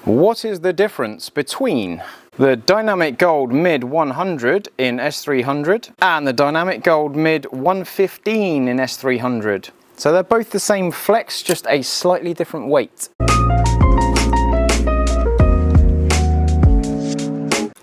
What is the difference between the Dynamic Gold Mid 100 in S300 and the Dynamic Gold Mid 115 in S300? So they're both the same flex, just a slightly different weight.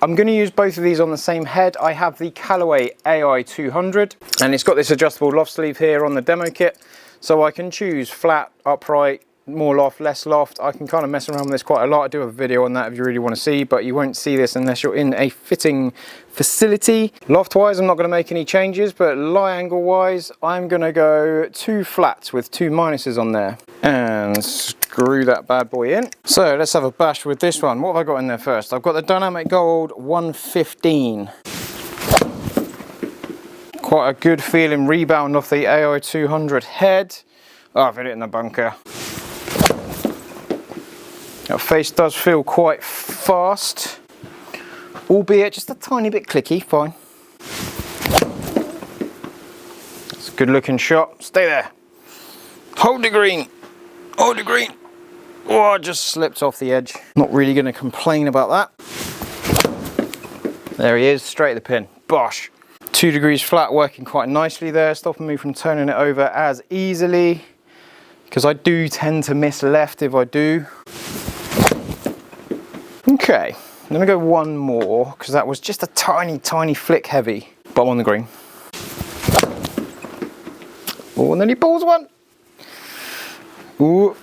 I'm going to use both of these on the same head. I have the Callaway AI200 and it's got this adjustable loft sleeve here on the demo kit, so I can choose flat, upright, more loft, less loft. I can kind of mess around with this quite a lot. I do have a video on that if you really want to see, but you won't see this unless you're in a fitting facility. Loft wise, I'm not going to make any changes, but lie angle wise, I'm going to go 2 flats with 2 minuses on there and screw that bad boy in. So let's have a bash with this one. What have I got in there first? I've got the Dynamic Gold 115. Quite a good feeling rebound off the AI200 head. Oh, I've hit it in the bunker. That face does feel quite fast, albeit just a tiny bit clicky, fine. It's a good looking shot, stay there. Hold the green, hold the green. Oh, I just slipped off the edge. Not really gonna complain about that. There he is, straight at the pin, bosh. 2 degrees flat working quite nicely there, stopping me from turning it over as easily, because I do tend to miss left if I do. Okay, I'm gonna go one more because that was just a tiny flick heavy, but I'm on the green. Oh, and then he pulls one. Ooh,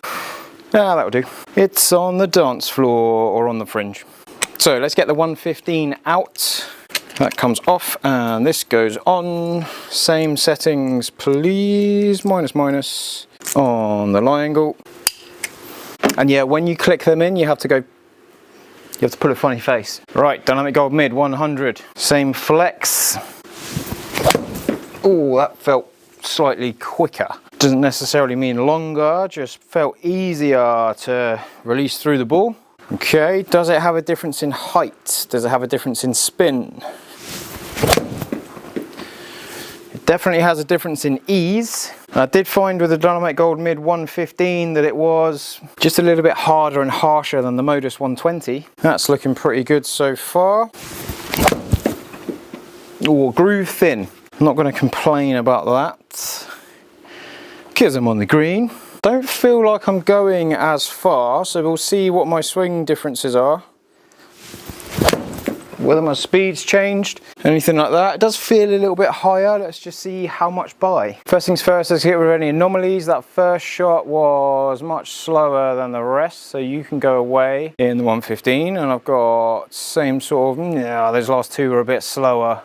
that'll do. It's on the dance floor or on the fringe. So let's get the 115 out. That comes off and this goes on. Same settings, please. Minus on the lie angle. And yeah, when you click them in, you have to put a funny face. Right, Dynamic Gold Mid 100. Same flex. Oh, that felt slightly quicker. Doesn't necessarily mean longer, just felt easier to release through the ball. Okay, does it have a difference in height? Does it have a difference in spin? It definitely has a difference in ease. I did find with the Dynamic Gold Mid 115 that it was just a little bit harder and harsher than the Modus 120. That's looking pretty good so far. Oh, groove thin. I'm not going to complain about that because I'm on the green. Don't feel like I'm going as far, so we'll see what my swing differences are. Whether my speed's changed, anything like that. It does feel a little bit higher. Let's just see how much by. First things first, let's get rid of any anomalies. That first shot was much slower than the rest, so you can go away in the 115. And I've got same sort of, yeah, those last 2 were a bit slower.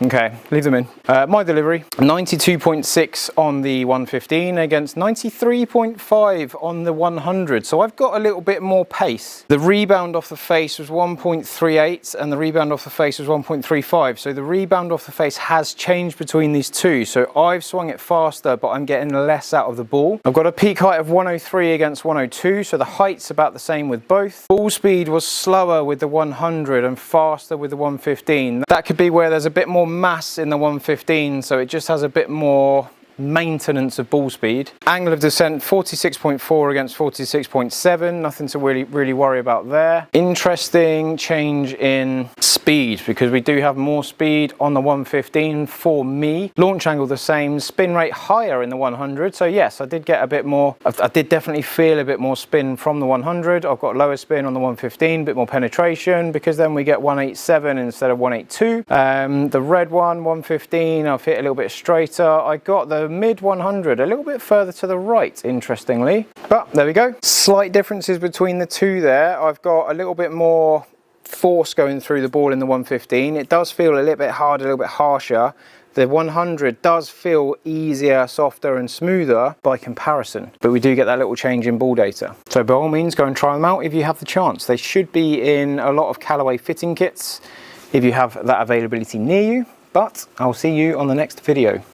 Okay, leave them in. My delivery, 92.6 on the 115 against 93.5 on the 100. So I've got a little bit more pace. The rebound off the face was 1.38 and the rebound off the face was 1.35. So the rebound off the face has changed between these two. So I've swung it faster, but I'm getting less out of the ball. I've got a peak height of 103 against 102. So the height's about the same with both. Ball speed was slower with the 100 and faster with the 115. That could be where there's a bit more mass in the 115, so it just has a bit more maintenance of ball speed. Angle of descent 46.4 against 46.7, nothing to really worry about there. Interesting change in speed, because we do have more speed on the 115 for me. Launch angle the same, spin rate higher in the 100, so yes, I did get a bit more, I did definitely feel a bit more spin from the 100. I've got lower spin on the 115, bit more penetration, because then we get 187 instead of 182. The red one, 115, I've hit a little bit straighter. I got the mid 100 a little bit further to the right, interestingly, but there we go. Slight differences between the two there. I've got a little bit more force going through the ball in the 115. It does feel a little bit harder, a little bit harsher. The 100 does feel easier, softer and smoother by comparison, but we do get that little change in ball data. So by all means, go and try them out if you have the chance. They should be in a lot of Callaway fitting kits if you have that availability near you, but I'll see you on the next video.